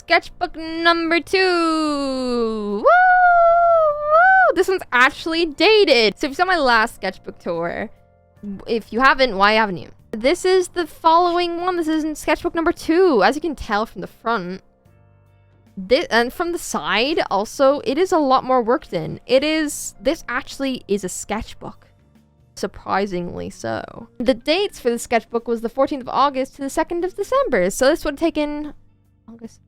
sketchbook number 2. Woo! Woo! This one's actually dated. So if you saw my last sketchbook tour, if you haven't, why haven't you? This is the following one. This is sketchbook number 2. As you can tell from the front, and from the side also, it is a lot more worked in. This actually is a sketchbook. Surprisingly so. The dates for the sketchbook was the 14th of August to the 2nd of December. So this would have taken August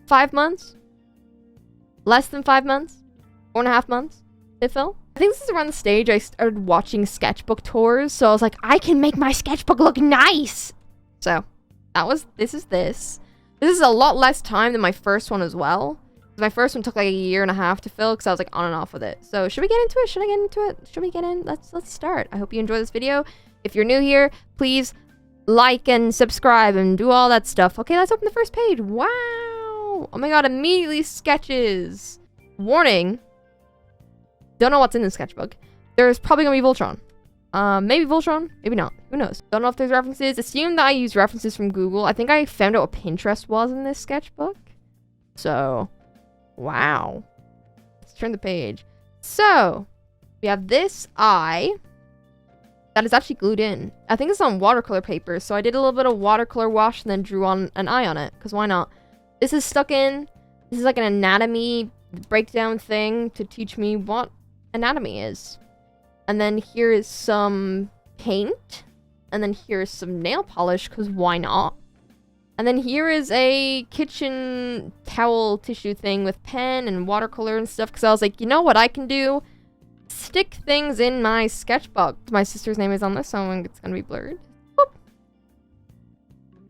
5 months? Less than 5 months? 4.5 months to fill? I think this is around the stage I started watching sketchbook tours. So I was like, I can make my sketchbook look nice. So this is This is a lot less time than my first one as well. My first one took like 1.5 years to fill because I was like on and off with it. So should we get into it? Should I get into it? Should we get in? Let's start. I hope you enjoy this video. If you're new here, please like and subscribe and do all that stuff. Okay, let's open the first page. Wow. Oh my god, immediately sketches. Warning. Don't know what's in the sketchbook. There's probably gonna be Voltron. Maybe Voltron, maybe not. Who knows? Don't know if there's references. Assume that I use references from Google. I think I found out what Pinterest was in this sketchbook. So, wow. Let's turn the page. So, we have this eye that is actually glued in. I think it's on watercolor paper. So I did a little bit of watercolor wash and then drew on an eye on it. Because why not? This is stuck in. This is like an anatomy breakdown thing to teach me what anatomy is. And then here is some paint. And then here's some nail polish, because why not? And then here is a kitchen towel tissue thing with pen and watercolor and stuff, because I was like, you know what I can do? Stick things in my sketchbook. My sister's name is on this, so it's going to be blurred. Boop.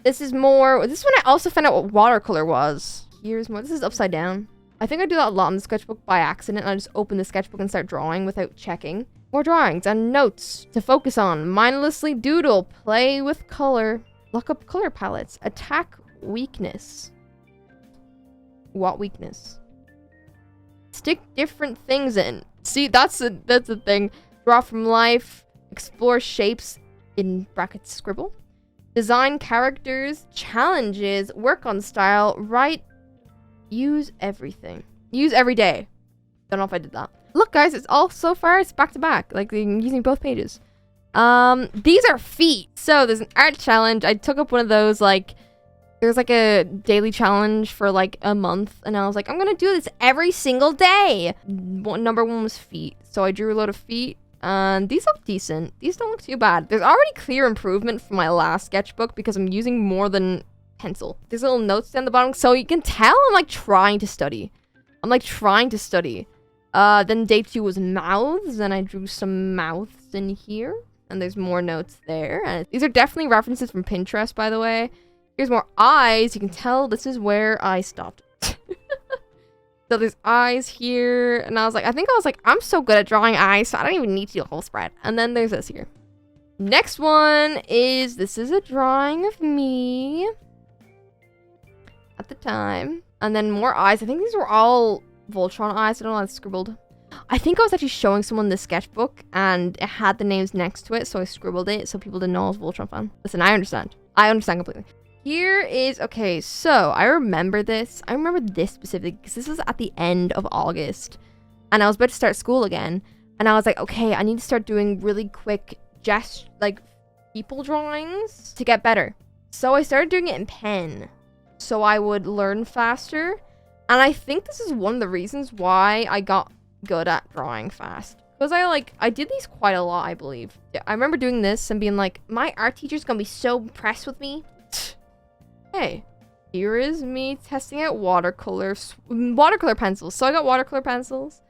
This is more... This is when I also found out what watercolor was. Here's more... This is upside down. I think I do that a lot in the sketchbook by accident. I just open the sketchbook and start drawing without checking. More drawings and notes to focus on. Mindlessly doodle. Play with color. Look up color palettes. Attack weakness. What weakness? Stick different things in. See, that's the thing. Draw from life. Explore shapes in brackets scribble. Design characters. Challenges. Work on style. Write. Use everything. Use every day. Don't know if I did that. Look, guys, it's all so far. It's back to back. Like, I'm using both pages. These are feet. So there's an art challenge. I took up one of those, like, there's like a daily challenge for like a month. And I was like, I'm going to do this every single day. Number 1 was feet. So I drew a load of feet. And these look decent. These don't look too bad. There's already clear improvement from my last sketchbook because I'm using more than pencil. There's little notes down the bottom. So you can tell I'm like trying to study. Then day 2 was mouths, and I drew some mouths in here. And there's more notes there. And these are definitely references from Pinterest, by the way. Here's more eyes. You can tell this is where I stopped. So there's eyes here. And I think I was like, I'm so good at drawing eyes, so I don't even need to do a whole spread. And then there's this here. Next one is, this is a drawing of me at the time. And then more eyes. I think these were all Voltron eyes. I don't know how it's scribbled. I think I was actually showing someone the sketchbook and it had the names next to it, so I scribbled it so people didn't know I was a Voltron fan. Listen, I understand. I understand completely. Here is, okay, so I remember this. I remember this specifically because this was at the end of August and I was about to start school again. And I was like, okay, I need to start doing really quick people drawings to get better. So I started doing it in pen so I would learn faster. And I think this is one of the reasons why I got good at drawing fast. Because I did these quite a lot, I believe. I remember doing this and being like, my art teacher's gonna be so impressed with me. Hey, here is me testing out watercolor pencils. So I got watercolor pencils.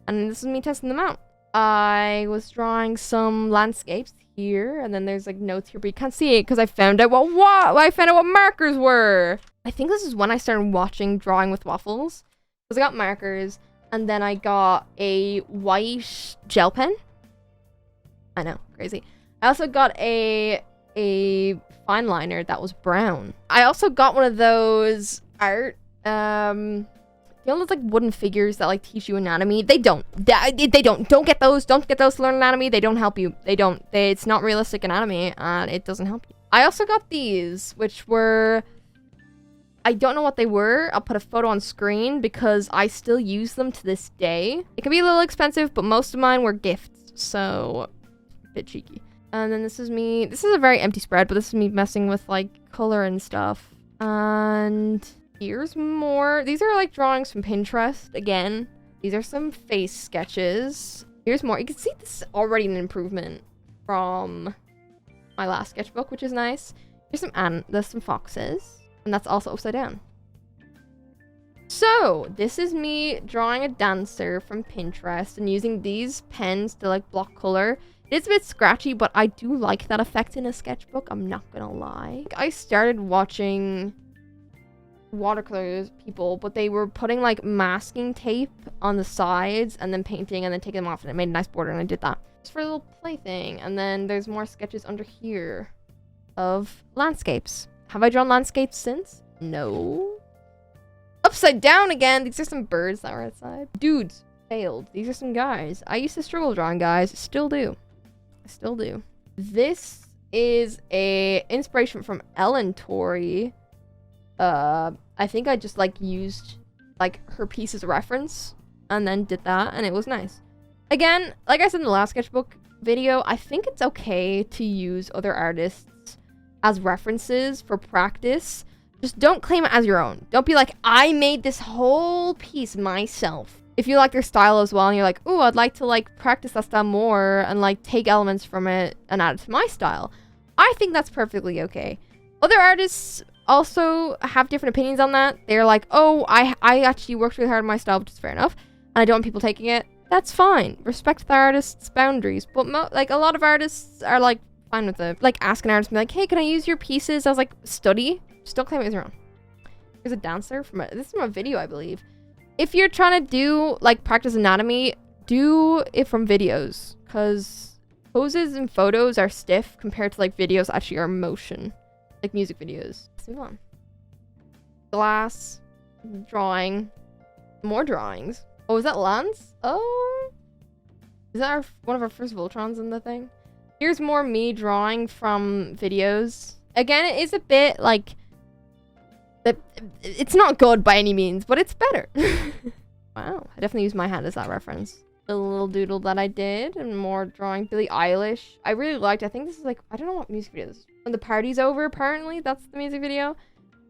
And this is me testing them out. I was drawing some landscapes here. And then there's like notes here, but you can't see it because I found out what markers were. I think this is when I started watching Drawing with Waffles. Because I got markers. And then I got a white gel pen. I know, crazy. I also got a fine liner that was brown. I also got one of those art, you know those like wooden figures that like teach you anatomy? They don't. They don't. Don't get those. Don't get those to learn anatomy. They don't help you. They don't. It's not realistic anatomy and it doesn't help you. I also got these, which were I don't know what they were. I'll put a photo on screen because I still use them to this day. It can be a little expensive, but most of mine were gifts, so a bit cheeky. And then this is me. This is a very empty spread, but this is me messing with like color and stuff. And here's more. These are like drawings from Pinterest again. These are some face sketches. Here's more. You can see this is already an improvement from my last sketchbook, which is nice. Here's there's some foxes, and that's also upside down. So this is me drawing a dancer from Pinterest and using these pens to like block color. It's a bit scratchy, but I do like that effect in a sketchbook. I'm not gonna lie. I started watching watercolor people, but they were putting like masking tape on the sides and then painting and then taking them off, and it made a nice border, and I did that. Just for a little plaything. And then there's more sketches under here of landscapes. Have I drawn landscapes since? No. Upside down again. These are some birds that were outside. Dudes, failed. These are some guys. I used to struggle drawing guys. Still do. I still do. This is a inspiration from Ellen Torrey. I think I just like used like her piece as a reference and then did that, and it was nice. Again, like I said in the last sketchbook video, I think it's okay to use other artists as references for practice. Just don't claim it as your own. Don't be like, I made this whole piece myself. If you like their style as well and you're like, oh, I'd like to like practice that style more and like take elements from it and add it to my style, I think that's perfectly okay. Other artists also have different opinions on that. They're like, oh, I actually worked really hard on my style, which is fair enough, and I don't want people taking it. That's fine. Respect the artist's boundaries. But like a lot of artists are like fine with it. Like ask an artist and be like, hey, can I use your pieces as like study? Just don't claim it as your own. Here's a dancer from this is from a video, I believe. If you're trying to do like practice anatomy, do it from videos, because poses and photos are stiff compared to like videos that actually are motion, like music videos. Let's move on. Glass, drawing, more drawings. Oh, is that Lance? Oh, is that one of our first Voltrons in the thing? Here's more me drawing from videos. Again, it is a bit like, it's not good by any means, but it's better. Wow, I definitely use my hand as that reference. The little doodle that I did, and more drawing Billie Eilish. I really liked, I think this is like, I don't know what music video this is. When the party's over, apparently, that's the music video.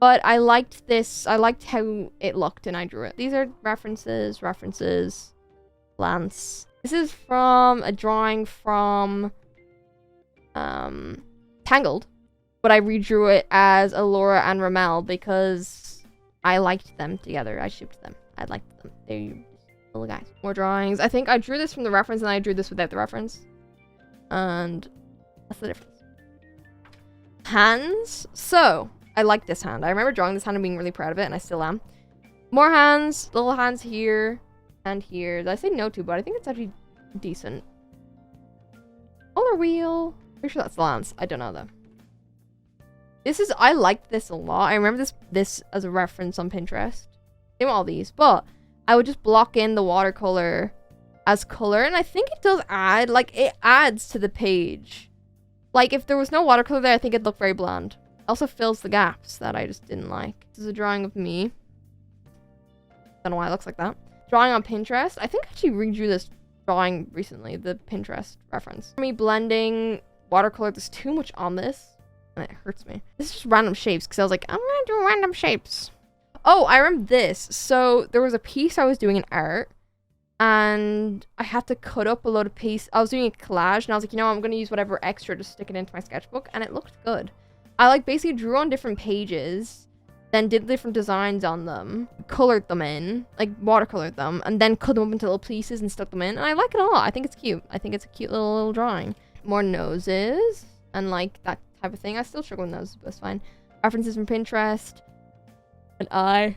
But I liked this, I liked how it looked, and I drew it. These are references, Lance. This is from a drawing from Tangled. But I redrew it as Allura and Ramel because I liked them together. I shipped them. I liked them. They're little guys. More drawings. I think I drew this from the reference and I drew this without the reference. And that's the difference. Hands. So, I like this hand. I remember drawing this hand and being really proud of it, and I still am. More hands. Little hands here and here. Did I say no to, but I think it's actually decent. Roller wheel. Pretty sure that's Lance. I don't know though. This is, I liked this a lot. I remember this as a reference on Pinterest. Same with all these, but I would just block in the watercolor as color, and I think it does add, like, it adds to the page. Like, if there was no watercolor there, I think it'd look very bland. It also fills the gaps that I just didn't like. This is a drawing of me. Don't know why it looks like that. Drawing on Pinterest. I think I actually redrew this drawing recently, the Pinterest reference. For me, blending watercolor, there's too much on this. And it hurts me. This is just random shapes because I was like, I'm gonna do random shapes. Oh, I remember this. So there was a piece I was doing in art and I had to cut up a load of piece. I was doing a collage and I was like, you know, I'm gonna use whatever extra to stick it into my sketchbook, and it looked good. I like basically drew on different pages, then did different designs on them, colored them in, like watercolored them, and then cut them up into little pieces and stuck them in, and I like it a lot. I think it's cute. I think it's a cute little drawing. More noses and like that type of thing. I still struggle with those, but it's fine. References from Pinterest. And I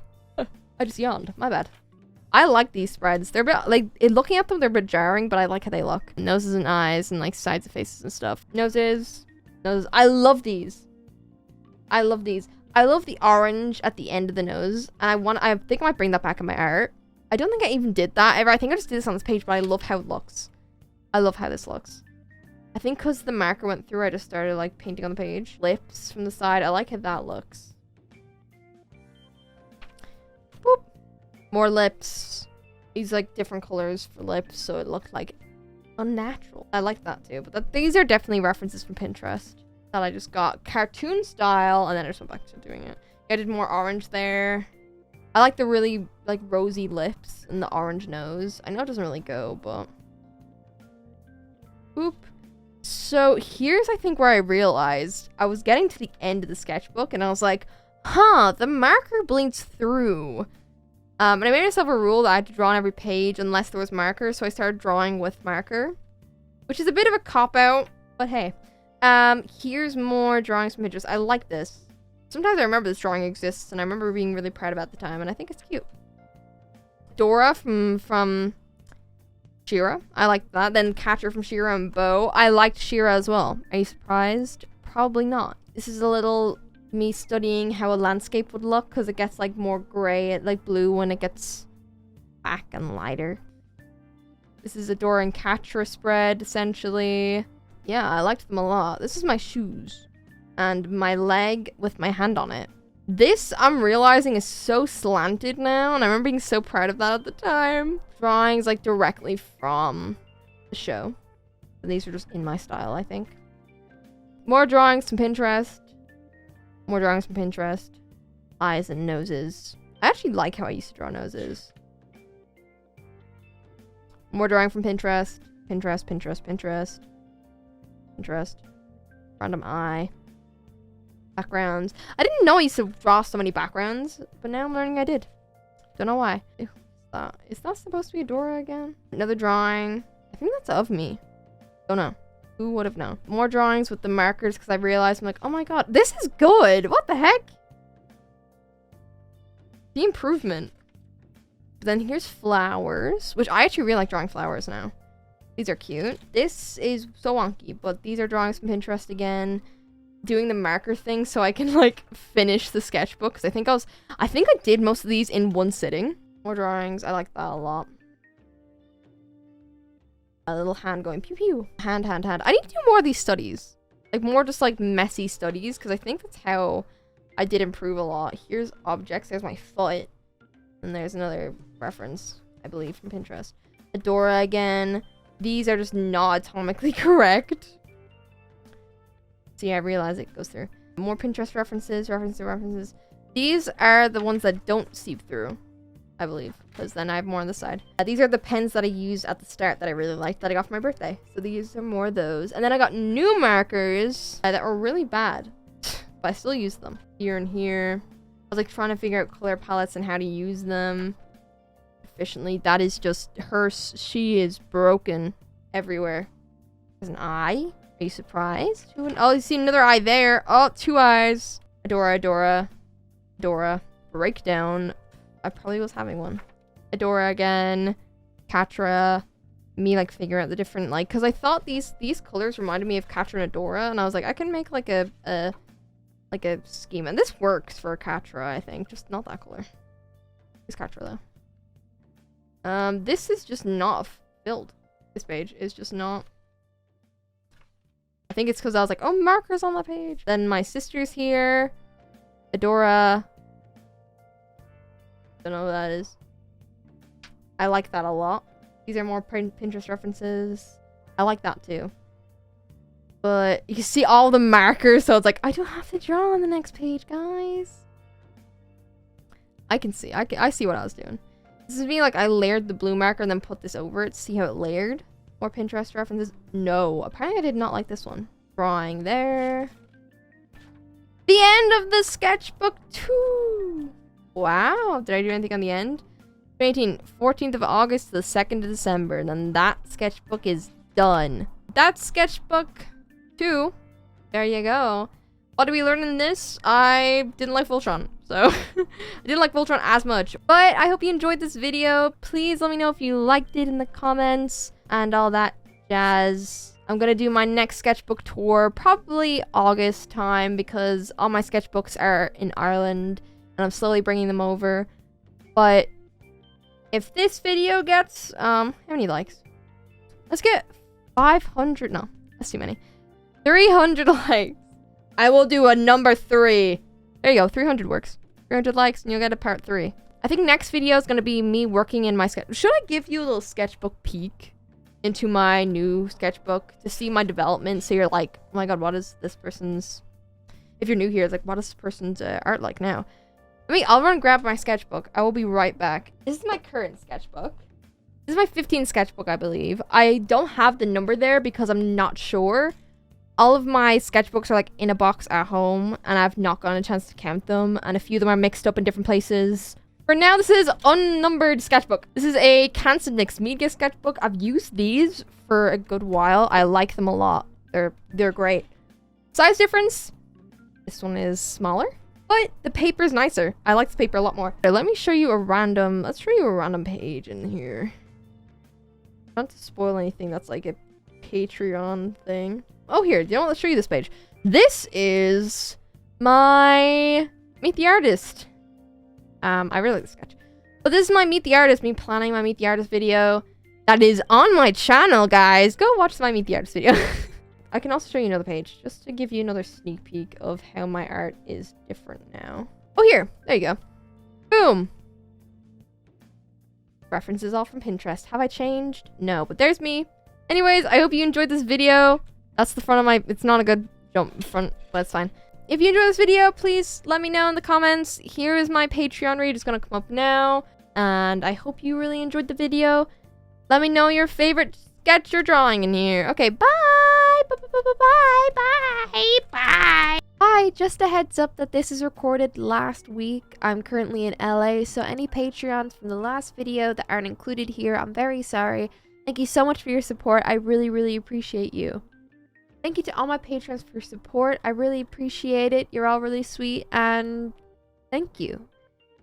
just yawned. My bad. I like these spreads. They're a bit, like, looking at them, they're a bit jarring, but I like how they look. Noses and eyes and, like, sides of faces and stuff. Noses. I love these. I love these. I love the orange at the end of the nose. And I think I might bring that back in my art. I don't think I even did that ever. I think I just did this on this page, but I love how it looks. I love how this looks. I think because the marker went through, I just started like painting on the page. Lips from the side. I like how that looks. More lips. These like different colors for lips, so it looked like unnatural. I like that too. But these are definitely references from Pinterest that I just got cartoon style, and then I just went back to doing it. I did more orange there. I like the really like rosy lips and the orange nose. I know it doesn't really go, but oop. So here's I think where I realized I was getting to the end of the sketchbook, and I was like, huh, the marker blinks through. And I made myself a rule that I had to draw on every page unless there was marker, so I started drawing with marker, which is a bit of a cop-out, but hey. Here's more drawings from Pinterest. I like this. Sometimes I remember this drawing exists, and I remember being really proud of it at the time, and I think it's cute. Dora from She-Ra. I like that. Then Catcher from She-Ra and Bo. I liked She-Ra as well. Are you surprised? Probably not. This is a little me studying how a landscape would look, because it gets like more gray, like blue when it gets black and lighter. This is a Dora and Catra spread, essentially. Yeah, I liked them a lot. This is my shoes and my leg with my hand on it. This, I'm realizing, is so slanted now, and I remember being so proud of that at the time. Drawings like directly from the show. These are just in my style, I think. More drawings from Pinterest. More drawings from Pinterest. Eyes and noses. I actually like how I used to draw noses. More drawing from Pinterest. Pinterest, Pinterest, Pinterest. Pinterest. Random eye. Backgrounds. I didn't know I used to draw so many backgrounds, but now I'm learning I did. Don't know why. Ew, is that supposed to be a Dora again? Another drawing. I think that's of me. Don't know. Who would have known? More drawings with the markers, because I realized I'm like, oh my god, this is good. What the heck? The improvement. But then here's flowers, which I actually really like drawing flowers now. These are cute. This is so wonky, but these are drawings from Pinterest again. Doing the marker thing so I can like finish the sketchbook, because I think I did most of these in one sitting. More drawings. I like that a lot. A little hand going pew pew. Hand. I need to do more of these studies. Like more just like messy studies, because I think that's how I did improve a lot. Here's objects. There's my foot. And there's another reference, I believe, from Pinterest. Adora again. These are just not atomically correct. See, I realize it goes through. More Pinterest references. These are the ones that don't seep through, I believe, because then I have more on the side. These are the pens that I used at the start that I really liked that I got for my birthday. So these are more of those. And then I got new markers that were really bad, but I still use them. Here and here. I was like trying to figure out color palettes and how to use them efficiently. That is just her. She is broken everywhere. There's an eye. Are you surprised? Oh, you see another eye there. Oh, two eyes. Adora. Breakdown. I probably was having one. Adora again. Catra. Me like figuring out the different like, because I thought these colors reminded me of Catra and Adora, and I was like, I can make like a scheme, and this works for Catra, I think, just not that color. It's Catra though. This is just not filled. This page is just not. I think it's because I was like, oh, markers on the page. Then my sister's here. Adora. Don't know what that is. I like that a lot. These are more Pinterest references. I like that too. But you can see all the markers, so it's like, I don't have to draw on the next page, guys. I can see. I see what I was doing. This is me like I layered the blue marker and then put this over it to see how it layered. More Pinterest references. No, apparently I did not like this one. Drawing there. The end of the sketchbook 2. Wow. Did I do anything on the end? 2018, 14th of August to the 2nd of December. And then that sketchbook is done. That's sketchbook 2. There you go. What did we learn in this? I didn't like Voltron, so I didn't like Voltron as much. But I hope you enjoyed this video. Please let me know if you liked it in the comments and all that jazz. I'm gonna do my next sketchbook tour probably August time, because all my sketchbooks are in Ireland and I'm slowly bringing them over. But if this video gets how many likes? Let's get 500. No, that's too many. 300 likes. I will do a number 3. There you go. 300 works. 300 likes and you'll get a part 3. I think next video is going to be me working in my sketch. Should I give you a little sketchbook peek into my new sketchbook to see my development? So you're like, oh my god, what is this person's... If you're new here, it's like, what is this person's art like now? I'll run grab my sketchbook. I will be right back. This is my current sketchbook. This is my 15th sketchbook, I believe. I don't have the number there because I'm not sure. All of my sketchbooks are like in a box at home, and I've not gotten a chance to count them, and a few of them are mixed up in different places. For now, this is unnumbered sketchbook. This is a Canson Mixed Media sketchbook. I've used these for a good while. I like them a lot. They're great. Size difference. This one is smaller, but the paper is nicer. I like the paper a lot more. Okay, let me show you a random... Let's show you a random page in here. Not to spoil anything that's like a Patreon thing. Oh, here. You know what? Let's show you this page. This is my Meet the Artist. I really like the sketch. But this is my Meet the Artist, me planning my Meet the Artist video. That is on my channel, guys. Go watch my Meet the Artist video. I can also show you another page, just to give you another sneak peek of how my art is different now. Oh, here. There you go. Boom. References all from Pinterest. Have I changed? No, but there's me. Anyways, I hope you enjoyed this video. That's the front of my... It's not a good jump front, but it's fine. If you enjoyed this video, please let me know in the comments. Here is my Patreon read. It's going to come up now. And I hope you really enjoyed the video. Let me know your favorite sketch you're drawing in here. Okay, bye! Bye! Hi, just a heads up that this is recorded last week. I'm currently in LA, so any Patreons from the last video that aren't included here, I'm very sorry. Thank you so much for your support. I really, really appreciate you. Thank you to all my patrons for your support. I really appreciate it. You're all really sweet, and thank you.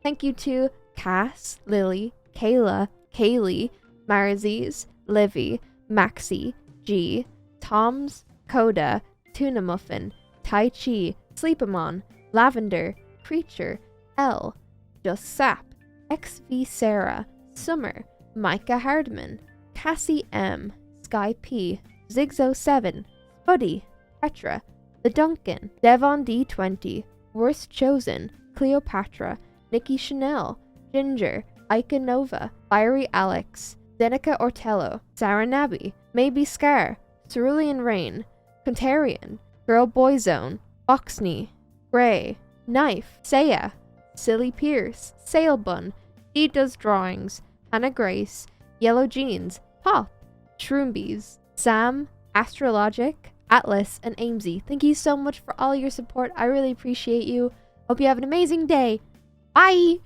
Thank you to Cass, Lily, Kayla, Kaylee, Marzies, Livy, Maxie, G, Toms, Coda, Tuna Muffin, Tai Chi, Sleepamon, Lavender, Creature, L, Just Sap, XV Sarah, Summer, Micah Hardman, Cassie M, Sky P, Zigzo7, Buddy, Petra, The Duncan, Devon D20, Worst Chosen, Cleopatra, Nikki Chanel, Ginger, Ika Nova, Fiery Alex, Zenica Ortello, Sarah Nabby, Maybe Scar, Cerulean Rain, Contarian, Girl Boy Zone, Foxney, Gray, Knife, Saya, Silly Pierce, Sailbun, She Does Drawings, Hannah Grace, Yellow Jeans, Pop, Shroombies, Sam, Astrologic, Atlas, and Amesy. Thank you so much for all your support. I really appreciate you. Hope you have an amazing day. Bye!